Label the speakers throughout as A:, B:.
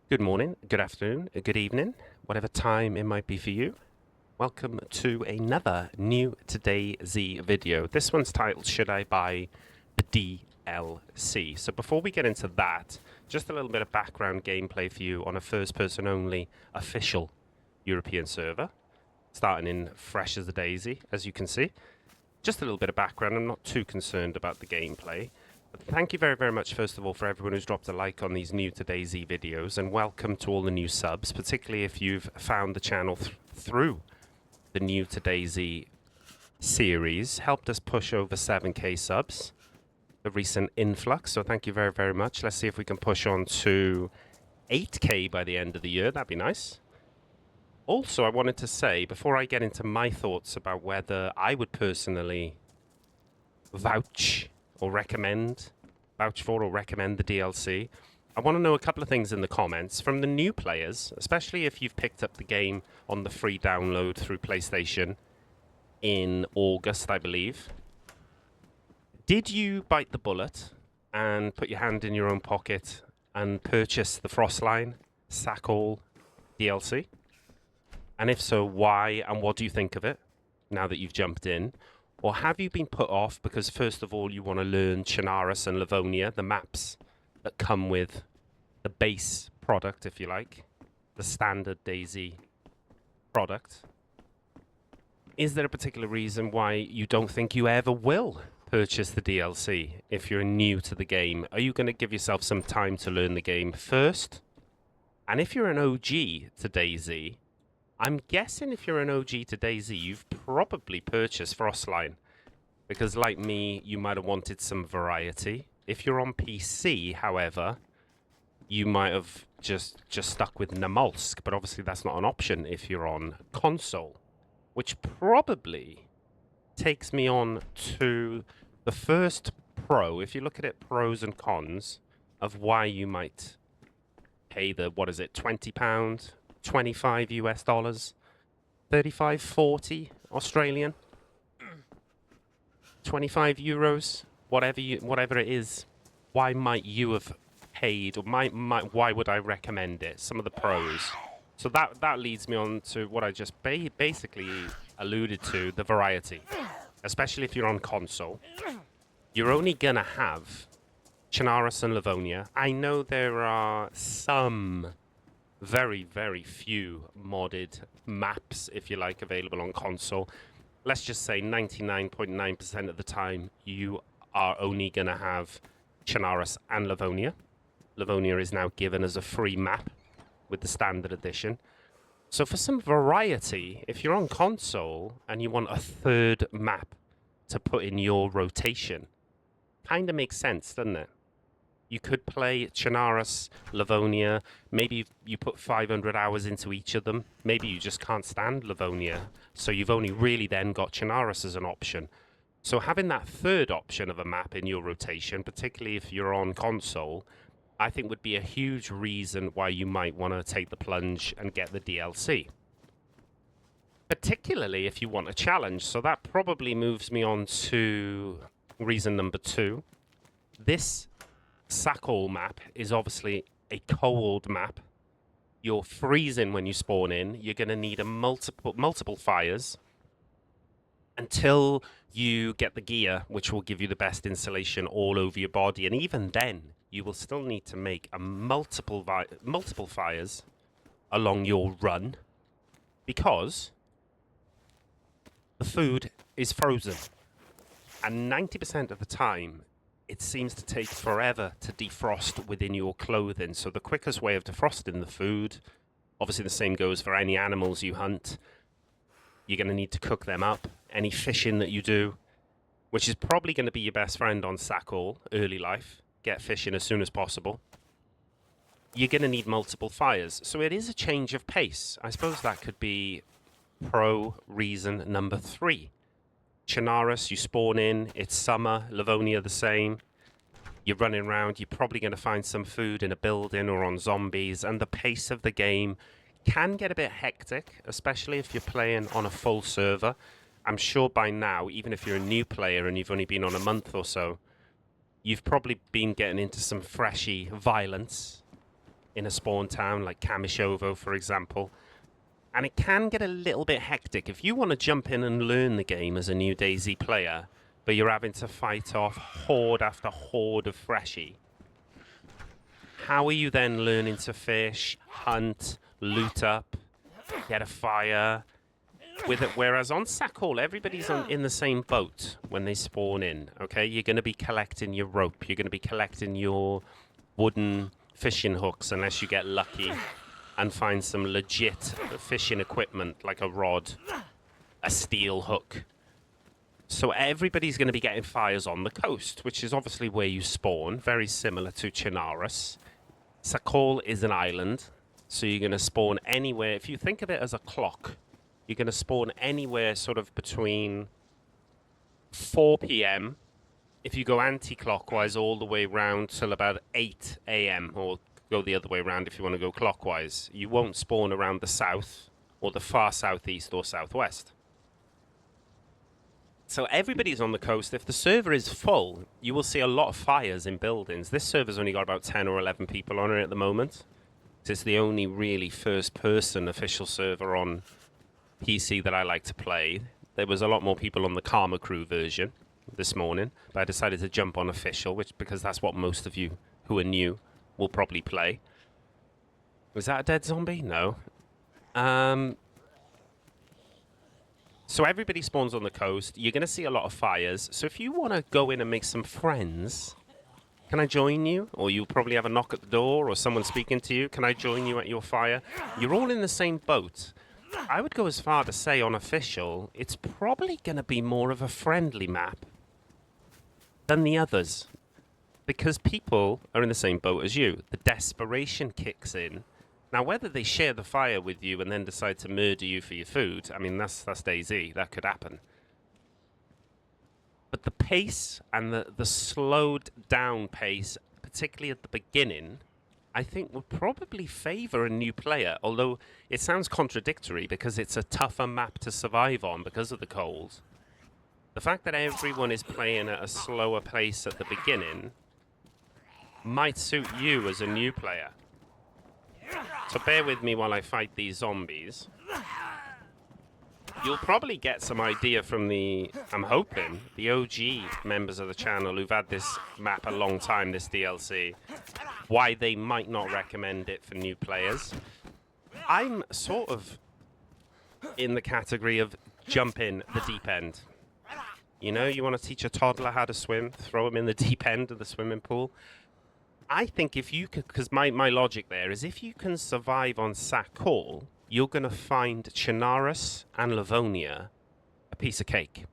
A: Good morning, good afternoon, good evening, whatever time it might be for you. Welcome to another new DayZ video. This one's titled, Should I Buy the DLC? So before we get into that, just a little bit of background gameplay for you on a first-person only official European server, starting in fresh as a daisy, as you can see. Just a little bit of background. I'm not too concerned about the gameplay. But thank you very, very much, first of all, for everyone who's dropped a like on these new to DayZ videos, and welcome to all the new subs, particularly if you've found the channel through the new to DayZ series. Helped us push over 7k subs, the recent influx, so thank you very, very much. Let's see if we can push on to 8k by the end of the year. That'd be nice. Also, I wanted to say, before I get into my thoughts about whether I would personally vouch for or recommend the DLC, I want to know a couple of things in the comments from the new players, especially if you've picked up the game on the free download through PlayStation in August, I believe. Did you bite the bullet and put your hand in your own pocket and purchase the FROSTLINE DLC? And if so, why and what do you think of it now that you've jumped in? Or have you been put off because, first of all, you want to learn Chernarus and Livonia, the maps that come with the base product, if you like, the standard DayZ product? Is there a particular reason why you don't think you ever will purchase the DLC if you're new to the game? Are you going to give yourself some time to learn the game first? And if you're an OG to DayZ, I'm guessing if you're an OG to DayZ, you've probably purchased FROSTLINE, because like me, you might have wanted some variety. If you're on PC, however, you might have just stuck with Namolsk, but obviously that's not an option if you're on console, which probably takes me on to the first pro, if you look at it, pros and cons of why you might pay the, what is it, £20? 25 US dollars, 35, 40 Australian, 25 euros, whatever it is. Why might you have paid, or why would I recommend it? Some of the pros. So that leads me on to what I just basically alluded to, the variety. Especially if you're on console, you're only gonna have Chernarus and Livonia. I know there are some very, very few modded maps, if you like, available on console. Let's just say 99.9% of the time, you are only going to have Chernarus and Livonia. Livonia is now given as a free map with the standard edition. So for some variety, if you're on console and you want a third map to put in your rotation, kind of makes sense, doesn't it? You could play Chernarus, Livonia. Maybe you put 500 hours into each of them. Maybe you just can't stand Livonia, so you've only really then got Chernarus as an option. So having that third option of a map in your rotation, particularly if you're on console, I think would be a huge reason why you might want to take the plunge and get the DLC. Particularly if you want a challenge. So that probably moves me on to reason number 2. This Sakol map is obviously a cold map. You're freezing when you spawn in. You're going to need a multiple fires until you get the gear, which will give you the best insulation all over your body. And even then, you will still need to make a multiple fires along your run, because the food is frozen. And 90% of the time, it seems to take forever to defrost within your clothing. So the quickest way of defrosting the food, obviously the same goes for any animals you hunt. You're going to need to cook them up. Any fishing that you do, which is probably going to be your best friend on Sakol, early life. Get fishing as soon as possible. You're going to need multiple fires. So it is a change of pace. I suppose that could be pro reason number 3. Chernarus, you spawn in, it's summer, Livonia the same. You're running around, you're probably going to find some food in a building or on zombies, and the pace of the game can get a bit hectic, especially if you're playing on a full server. I'm sure by now, even if you're a new player and you've only been on a month or so, you've probably been getting into some freshy violence in a spawn town like Kamishovo, for example. And it can get a little bit hectic. If you want to jump in and learn the game as a new DayZ player, but you're having to fight off horde after horde of freshie, how are you then learning to fish, hunt, loot up, get a fire? With it, whereas on Sackall, everybody's in the same boat when they spawn in, okay? You're going to be collecting your rope. You're going to be collecting your wooden fishing hooks unless you get lucky and find some legit fishing equipment like a rod, a steel hook. So everybody's going to be getting fires on the coast, which is obviously where you spawn, very similar to Chinaris. Sackall is an island, so you're going to spawn anywhere. If you think of it as a clock, you're going to spawn anywhere sort of between 4 p.m. if you go anti-clockwise all the way round till about 8 a.m. or go the other way around if you want to go clockwise. You won't spawn around the south or the far southeast or southwest. So everybody's on the coast. If the server is full, you will see a lot of fires in buildings. This server's only got about 10 or 11 people on it at the moment. It's the only really first-person official server on PC that I like to play. There was a lot more people on the Karma Crew version this morning, but I decided to jump on official, because that's what most of you who are new will probably play. Was that a dead zombie? No. So everybody spawns on the coast. You're going to see a lot of fires. So if you want to go in and make some friends, can I join you? Or you'll probably have a knock at the door or someone speaking to you. Can I join you at your fire? You're all in the same boat. I would go as far to say on official, it's probably going to be more of a friendly map than the others. Because people are in the same boat as you. The desperation kicks in. Now, whether they share the fire with you and then decide to murder you for your food, I mean, that's DayZ. That could happen. But the pace and the slowed down pace, particularly at the beginning, I think would probably favor a new player. Although it sounds contradictory because it's a tougher map to survive on because of the cold. The fact that everyone is playing at a slower pace at the beginning might suit you as a new player. So bear with me while I fight these zombies. You'll probably get some idea from the, I'm hoping, the OG members of the channel who've had this map a long time, this DLC, why they might not recommend it for new players. I'm sort of in the category of jump in the deep end. You know, you want to teach a toddler how to swim, throw him in the deep end of the swimming pool. I think if you could, because my logic there is if you can survive on Sackall, you're going to find Chinaris and Livonia a piece of cake.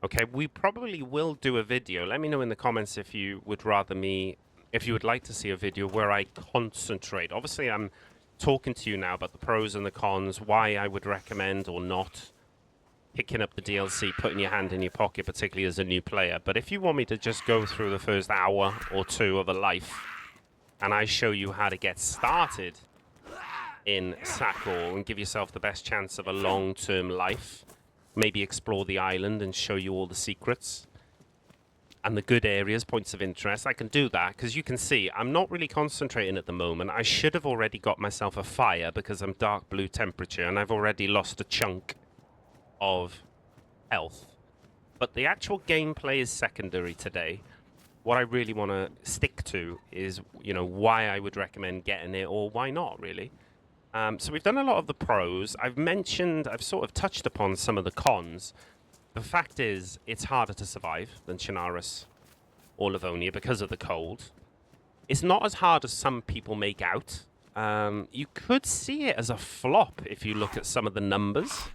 A: Okay, we probably will do a video. Let me know in the comments if you would rather me, if you would like to see a video where I concentrate. Obviously, I'm talking to you now about the pros and the cons, why I would recommend or not picking up the DLC, putting your hand in your pocket, particularly as a new player. But if you want me to just go through the first hour or two of a life, and I show you how to get started in Sackall and give yourself the best chance of a long-term life, maybe explore the island and show you all the secrets and the good areas, points of interest, I can do that, because you can see I'm not really concentrating at the moment. I should have already got myself a fire because I'm dark blue temperature and I've already lost a chunk of health. But the actual gameplay is secondary today. What I really want to stick to is, you know, why I would recommend getting it or why not, really. So we've done a lot of the pros. I've sort of touched upon some of the cons. The fact is, it's harder to survive than Chinaris or Livonia because of the cold. It's not as hard as some people make out. You could see it as a flop if you look at some of the numbers.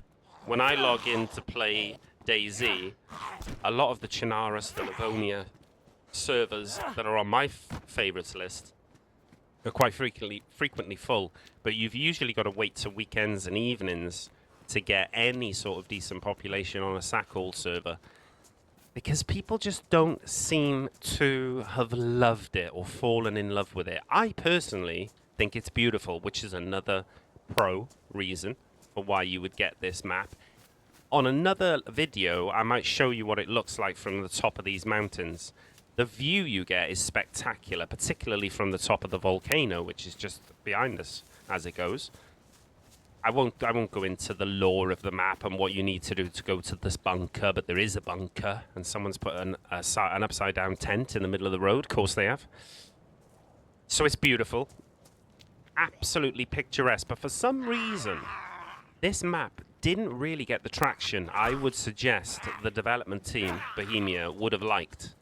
A: When I log in to play DayZ, a lot of the Chinaris, the Livonia servers that are on my favorites list are quite frequently full, but you've usually got to wait to weekends and evenings to get any sort of decent population on a Sackall server, because people just don't seem to have loved it or fallen in love with it. I personally think it's beautiful, which is another pro reason for why you would get this map. On another video, I might show you what it looks like from the top of these mountains. The view you get is spectacular, particularly from the top of the volcano, which is just behind us as it goes. I won't go into the lore of the map and what you need to do to go to this bunker, but there is a bunker, and someone's put an upside-down tent in the middle of the road. Of course they have. So it's beautiful. Absolutely picturesque, but for some reason, this map didn't really get the traction I would suggest the development team, Bohemia, would have liked.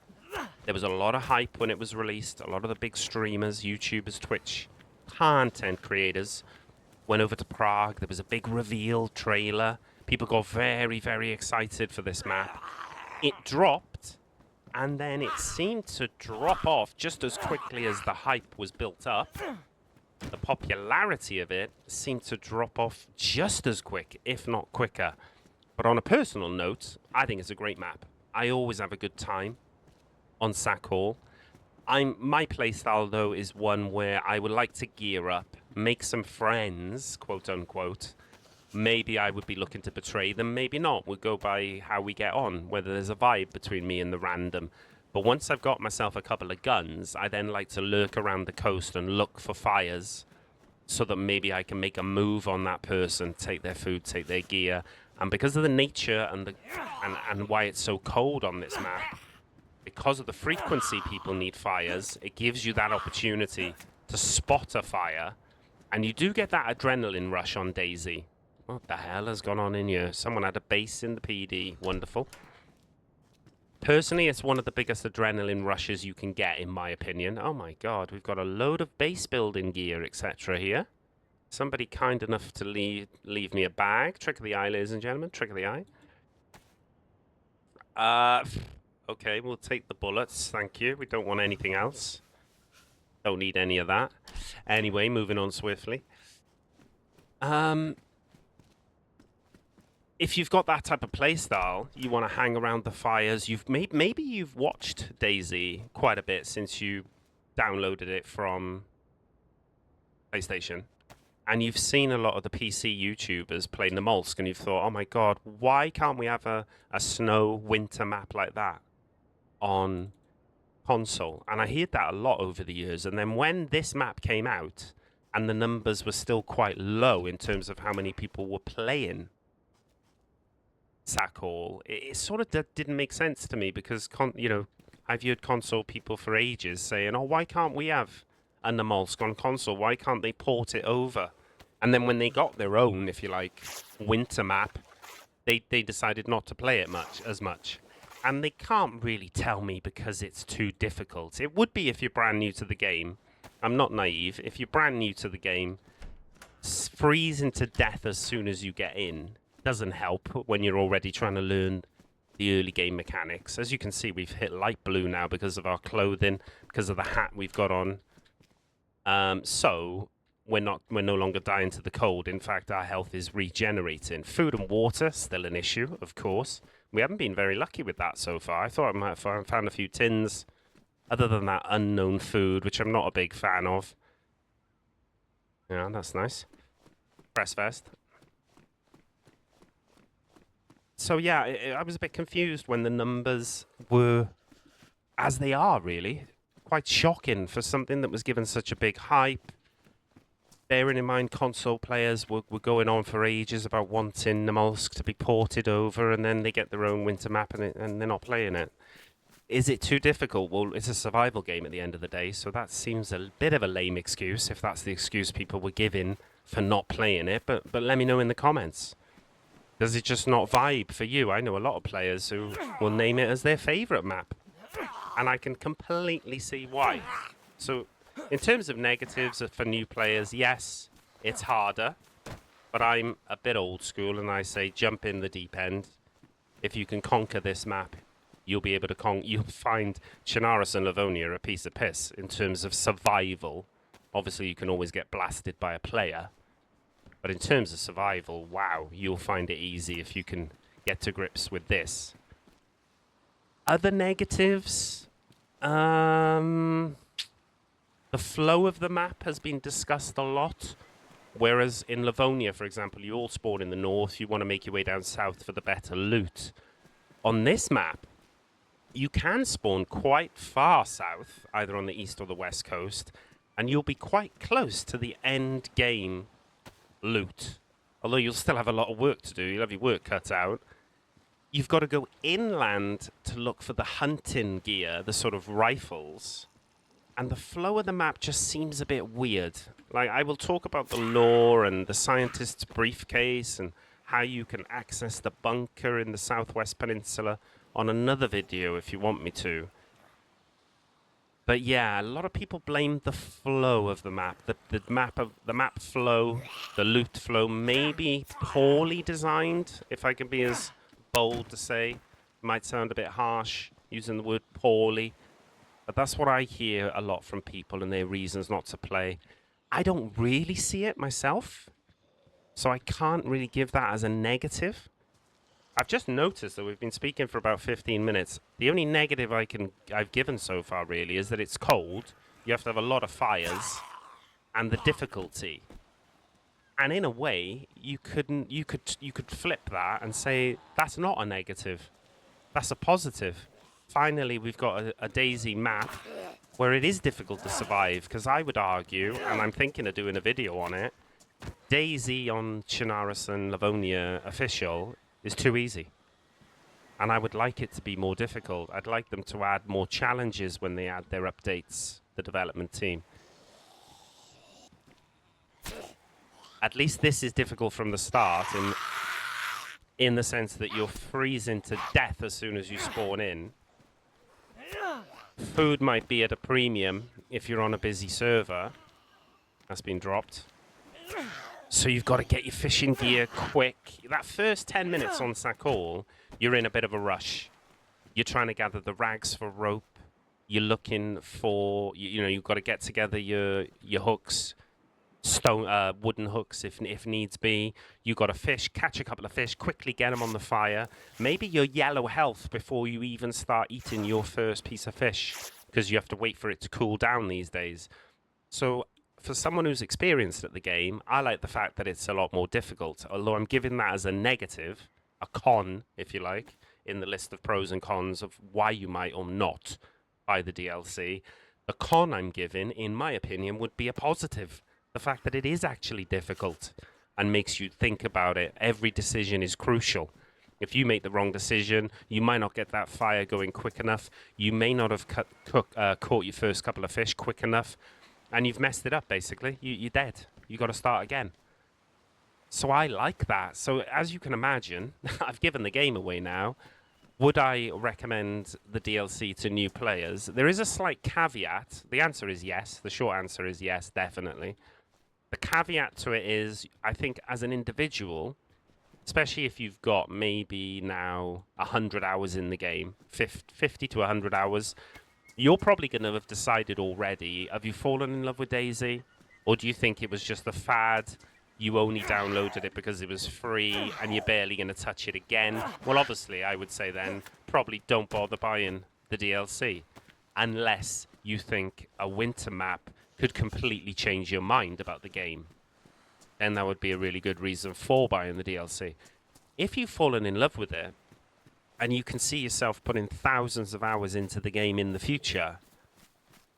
A: There was a lot of hype when it was released. A lot of the big streamers, YouTubers, Twitch, content creators went over to Prague. There was a big reveal trailer. People got very, very excited for this map. It dropped, and then it seemed to drop off just as quickly as the hype was built up. The popularity of it seemed to drop off just as quick, if not quicker. But on a personal note, I think it's a great map. I always have a good time on Sack Hall. My playstyle, though, is one where I would like to gear up, make some friends, quote unquote. Maybe I would be looking to betray them, maybe not. We'll go by how we get on, whether there's a vibe between me and the random. But once I've got myself a couple of guns, I then like to lurk around the coast and look for fires so that maybe I can make a move on that person, take their food, take their gear. And because of the nature and why it's so cold on this map, because of the frequency people need fires, it gives you that opportunity to spot a fire. And you do get that adrenaline rush on DayZ. What the hell has gone on in here? Someone had a base in the PD. Wonderful. Personally, it's one of the biggest adrenaline rushes you can get, in my opinion. Oh my god, we've got a load of base building gear, etc. here. Somebody kind enough to leave me a bag. Trick of the eye, ladies and gentlemen. Trick of the eye. Okay, we'll take the bullets. Thank you. We don't want anything else. Don't need any of that. Anyway, moving on swiftly. If you've got that type of playstyle, you want to hang around the fires. Maybe you've watched DayZ quite a bit since you downloaded it from PlayStation, and you've seen a lot of the PC YouTubers playing the Molsk, and you've thought, "Oh my god, why can't we have a snow winter map like that on console?" And I heard that a lot over the years. And then when this map came out, and the numbers were still quite low in terms of how many people were playing Sack Hall, it sort of didn't make sense to me, because I've heard console people for ages saying, "Oh, why can't we have a Namolsk on console? Why can't they port it over?" And then when they got their own, if you like, winter map, they decided not to play it as much. And they can't really tell me because it's too difficult. It would be if you're brand new to the game. I'm not naive. If you're brand new to the game, freezing to death as soon as you get in doesn't help when you're already trying to learn the early game mechanics. As you can see, we've hit light blue now because of our clothing, because of the hat we've got on. So we're no longer dying to the cold. In fact, our health is regenerating. Food and water, still an issue, of course. We haven't been very lucky with that so far. I thought I might have found a few tins. Other than that unknown food, which I'm not a big fan of. Yeah, that's nice. Press vest. So yeah, I was a bit confused when the numbers were as they are, really. Quite shocking for something that was given such a big hype. Bearing in mind console players were going on for ages about wanting Namolsk to be ported over, and then they get their own winter map and they're not playing it. Is it too difficult? Well, it's a survival game at the end of the day, so that seems a bit of a lame excuse, if that's the excuse people were giving for not playing it. But let me know in the comments. Does it just not vibe for you? I know a lot of players who will name it as their favourite map, and I can completely see why. So, in terms of negatives for new players, yes, it's harder, but I'm a bit old school, and I say jump in the deep end. If you can conquer this map, you'll be able to you'll find Chernarus and Livonia a piece of piss in terms of survival. Obviously, you can always get blasted by a player. But in terms of survival, wow, you'll find it easy if you can get to grips with this. Other negatives? The flow of the map has been discussed a lot. Whereas in Livonia, for example, you all spawn in the north. You want to make your way down south for the better loot. On this map, you can spawn quite far south, either on the east or the west coast, and you'll be quite close to the end game loot. Although you'll still have a lot of work to do, you'll have your work cut out. You've got to go inland to look for the hunting gear, the sort of rifles. And the flow of the map just seems a bit weird. Like, I will talk about the lore and the scientist's briefcase and how you can access the bunker in the Southwest Peninsula on another video if you want me to. But yeah, a lot of people blame the flow of the map. The map flow, the loot flow may be poorly designed, if I can be as bold to say. Might sound a bit harsh using the word poorly. But that's what I hear a lot from people and their reasons not to play. I don't really see it myself, so I can't really give that as a negative. I've just noticed that we've been speaking for about 15 minutes. The only negative I've given so far really is that it's cold. You have to have a lot of fires, and the difficulty. And in a way, you could flip that and say that's not a negative. That's a positive. Finally, we've got a DayZ map where it is difficult to survive, because I would argue, and I'm thinking of doing a video on it, DayZ on Chernarus and Livonia official is too easy. And I would like it to be more difficult. I'd like them to add more challenges when they add their updates, the development team. At least this is difficult from the start, in the sense that you're freezing to death as soon as you spawn in. Food might be at a premium if you're on a busy server. That's been dropped. So you've got to get your fishing gear quick. That first 10 minutes on Sakol, you're in a bit of a rush. You're trying to gather the rags for rope. You're looking for, you know, you've got to get together your hooks, wooden hooks if needs be. You got to fish, catch a couple of fish, quickly get them on the fire. Maybe your yellow health before you even start eating your first piece of fish, because you have to wait for it to cool down these days. So for someone who's experienced at the game, I like the fact that it's a lot more difficult, although I'm giving that as a negative, a con, if you like, in the list of pros and cons of why you might or not buy the DLC. The con I'm giving, in my opinion, would be a positive. The fact that it is actually difficult and makes you think about it. Every decision is crucial. If you make the wrong decision, you might not get that fire going quick enough. You may not have caught your first couple of fish quick enough, and you've messed it up, basically. You're dead. You got to start again. So I like that. So as you can imagine, I've given the game away now. Would I recommend the DLC to new players? There is a slight caveat. The answer is yes. The short answer is yes, definitely. The caveat to it is, I think as an individual, especially if you've got maybe now 100 hours in the game, 50 to 100 hours, you're probably going to have decided already, have you fallen in love with DayZ? Or do you think it was just a fad? You only downloaded it because it was free and you're barely going to touch it again? Well, obviously, I would say then, probably don't bother buying the DLC. Unless you think a winter map could completely change your mind about the game. Then that would be a really good reason for buying the DLC. If you've fallen in love with it, and you can see yourself putting thousands of hours into the game in the future,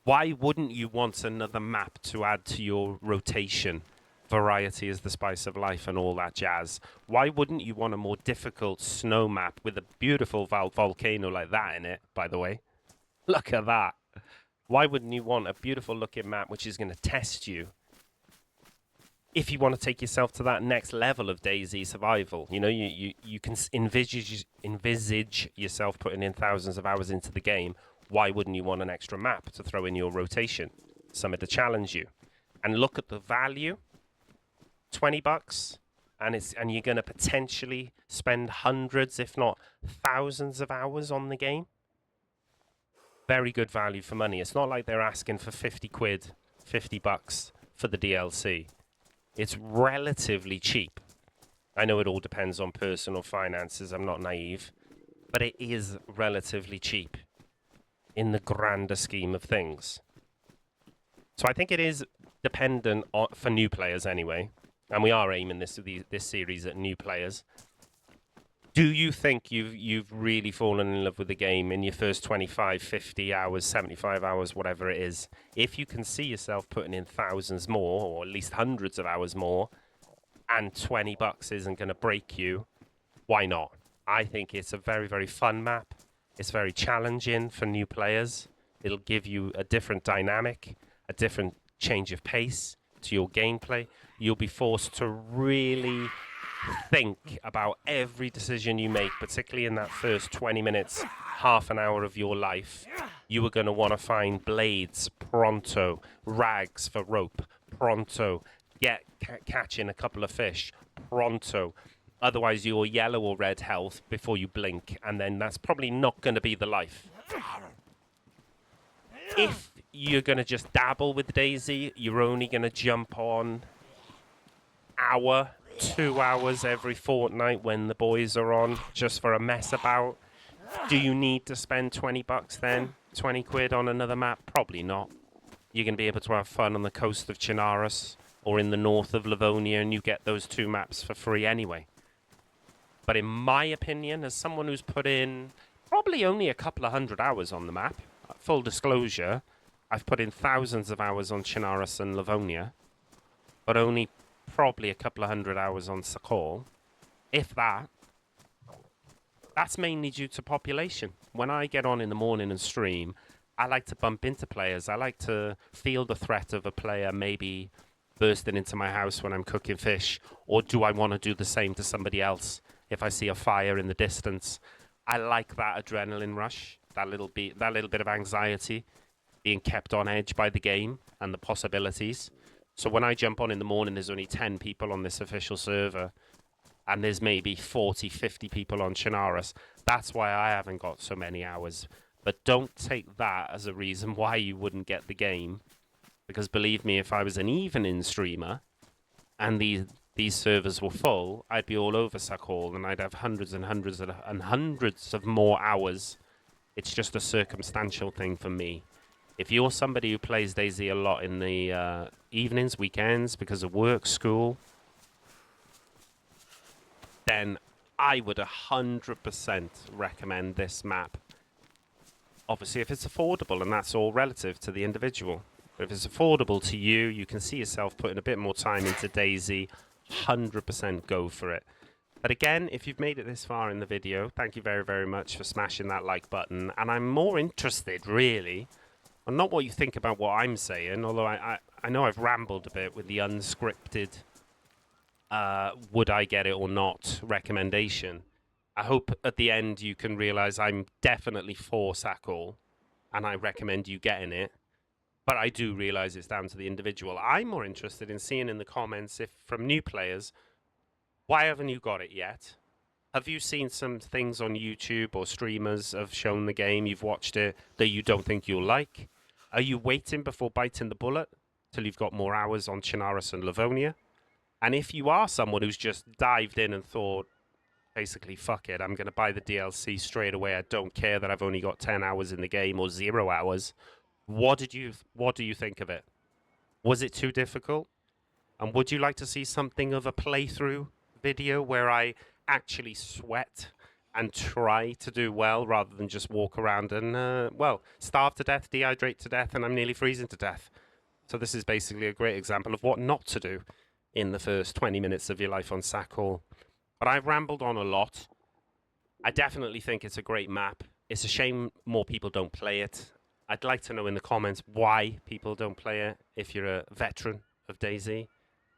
A: why wouldn't you want another map to add to your rotation? Variety is the spice of life and all that jazz. Why wouldn't you want a more difficult snow map with a beautiful volcano like that in it, by the way? Look at that. Why wouldn't you want a beautiful looking map which is going to test you? If you want to take yourself to that next level of DayZ survival, you know, you can envisage yourself putting in thousands of hours into the game. Why wouldn't you want an extra map to throw in your rotation? Something to challenge you. And look at the value. $20, and you're going to potentially spend hundreds, if not thousands of hours on the game. Very good value for money. It's not like they're asking for 50 quid, $50 for the DLC. It's relatively cheap. I know it all depends on personal finances. I'm not naive, but it is relatively cheap in the grander scheme of things. So I think it is dependent on, for new players anyway, and we are aiming this series at new players. Do you think you've really fallen in love with the game in your first 25, 50 hours, 75 hours, whatever it is? If you can see yourself putting in thousands more, or at least hundreds of hours more, and $20 isn't going to break you, why not? I think it's a very, very fun map. It's very challenging for new players. It'll give you a different dynamic, a different change of pace to your gameplay. You'll be forced to really think about every decision you make, particularly in that first 20 minutes, half an hour of your life. You are going to want to find blades pronto, rags for rope pronto, catching a couple of fish pronto. Otherwise, you're yellow or red health before you blink, and then that's probably not going to be the life. If you're going to just dabble with DayZ, you're only going to jump on hour, 2 hours every fortnight when the boys are on, just for a mess about. Do you need to spend $20 then? 20 quid on another map? Probably not. You're going to be able to have fun on the coast of Chinaris or in the north of Livonia, and you get those 2 maps for free anyway. But in my opinion, as someone who's put in probably only a couple of hundred hours on the map, full disclosure, I've put in thousands of hours on Chinaris and Livonia, but only probably a couple of hundred hours on Sakol. If that, that's mainly due to population. When I get on in the morning and stream, I like to bump into players. I like to feel the threat of a player maybe bursting into my house when I'm cooking fish, or do I want to do the same to somebody else if I see a fire in the distance? I like that adrenaline rush, that little bit of anxiety, being kept on edge by the game and the possibilities. So when I jump on in the morning, there's only 10 people on this official server, and there's maybe 40, 50 people on Chinaris. That's why I haven't got so many hours. But don't take that as a reason why you wouldn't get the game. Because believe me, if I was an evening streamer and these servers were full, I'd be all over Sakol and I'd have hundreds and hundreds and hundreds of more hours. It's just a circumstantial thing for me. If you're somebody who plays DayZ a lot in the evenings, weekends, because of work, school, then I would 100% recommend this map. Obviously, if it's affordable, and that's all relative to the individual. But if it's affordable to you, you can see yourself putting a bit more time into DayZ, 100% go for it. But again, if you've made it this far in the video, thank you very, very much for smashing that like button. And I'm more interested, really, on not what you think about what I'm saying, although I know I've rambled a bit with the unscripted would I get it or not recommendation. I hope at the end you can realize I'm definitely for Sakol, and I recommend you getting it. But I do realize it's down to the individual. I'm more interested in seeing in the comments, if from new players, why haven't you got it yet? Have you seen some things on YouTube or streamers have shown the game, you've watched it, that you don't think you'll like? Are you waiting before biting the bullet till you've got more hours on Chinaris and Livonia? And if you are someone who's just dived in and thought, basically, fuck it, I'm going to buy the DLC straight away, I don't care that I've only got 10 hours in the game or 0 hours, what do you think of it? Was it too difficult? And would you like to see something of a playthrough video where I actually sweat and try to do well rather than just walk around and, well, starve to death, dehydrate to death, and I'm nearly freezing to death? So this is basically a great example of what not to do in the first 20 minutes of your life on Sakol. But I've rambled on a lot. I definitely think it's a great map. It's a shame more people don't play it. I'd like to know in the comments why people don't play it if you're a veteran of DayZ.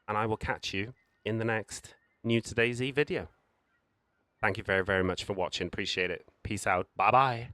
A: And I will catch you in the next New to DayZ video. Thank you very, very much for watching. Appreciate it. Peace out. Bye-bye.